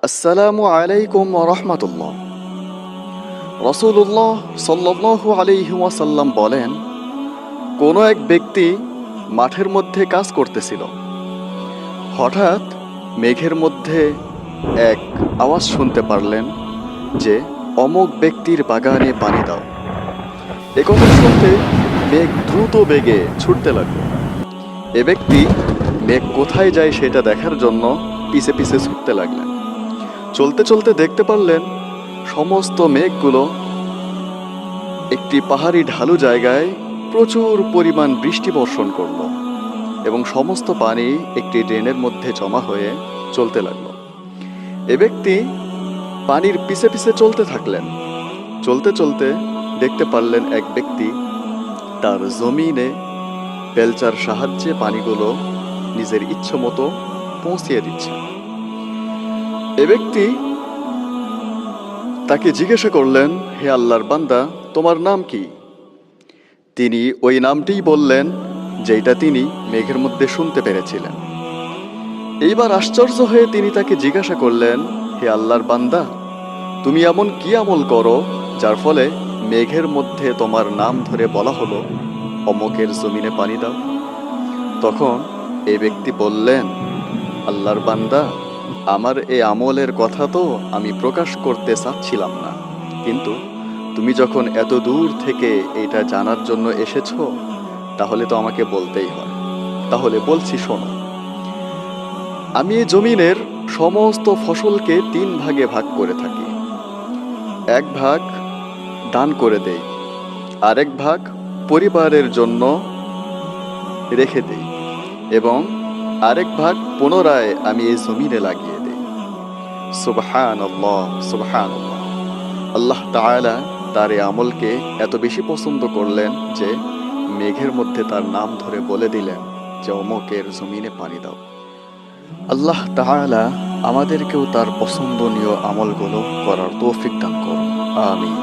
আসসালামু আলাইকুম ওয়া রাহমাতুল্লাহ। রাসূলুল্লাহ সাল্লাল্লাহু আলাইহি ওয়াসাল্লাম বলেন, কোনো এক ব্যক্তি মাঠের মধ্যে কাজ করতেছিল। হঠাৎ মেঘের মধ্যে এক আওয়াজ শুনতে পারলেন যে, অমুক ব্যক্তির বাগানে পানি দাও। এ কথা শুনতে মেঘ দ্রুত বেগে ছুটতে লাগলো। এ ব্যক্তি মেঘ কোথায় যায় সেটা দেখার জন্য পিছে পিছে ছুটতে লাগলেন। চলতে চলতে দেখতে পারলেন সমস্ত মেঘগুলো একটি পাহাড়ি ঢালু জায়গায় প্রচুর পরিমাণ বৃষ্টি বর্ষণ করল এবং সমস্ত পানি একটি ড্রেনের মধ্যে জমা হয়ে চলতে লাগলো। এ ব্যক্তি পানির পিছে পিছে চলতে থাকলেন। চলতে চলতে দেখতে পারলেন এক ব্যক্তি তার জমিনে বেলচার সাহায্যে পানিগুলো নিজের ইচ্ছে মতো পৌঁছিয়ে দিচ্ছে। এ ব্যক্তি তাকে জিজ্ঞাসা করলেন, হে আল্লাহর বান্দা, তোমার নাম কি? তিনি ওই নামটিই বললেন যেটা তিনি মেঘের মধ্যে শুনতে পেরেছিলেন। এইবার আশ্চর্য হয়ে তিনি তাকে জিজ্ঞাসা করলেন, হে আল্লাহর বান্দা, তুমি এমন কি আমল করো যার ফলে মেঘের মধ্যে তোমার নাম ধরে বলা হলো অমুকের জমিনে পানি দাও? তখন এই ব্যক্তি বললেন, আল্লাহর বান্দা, আমার এই আমলের কথা তো আমি প্রকাশ করতে চাচ্ছিলাম না, কিন্তু তুমি যখন এত দূর থেকে এটা জানার জন্য এসেছো, তাহলে তো আমাকে বলতেই হয়। তাহলে বলছি, শোনো। আমি এই জমিনের সমস্ত ফসলকে 3 ভাগে ভাগ করে থাকি। এক ভাগ দান করে দেই, আরেক ভাগ পরিবারের জন্য রেখে দেই এবং আরেক ভাগ পুনরায় আমি এই জমিনে লাগিয়ে দেই। সুবহানাল্লাহ, সুবহানাল্লাহ। আল্লাহ তাআলা তার এই আমলকে এত বেশি পছন্দ করলেন যে মেঘের মধ্যে তার নাম ধরে বলে দিলেন যে অমুকের জমিনে পানি দাও। আল্লাহ তাআলা আমাদেরকেও তার পছন্দনীয় আমলগুলো করার তৌফিক দান করুন। আমিন।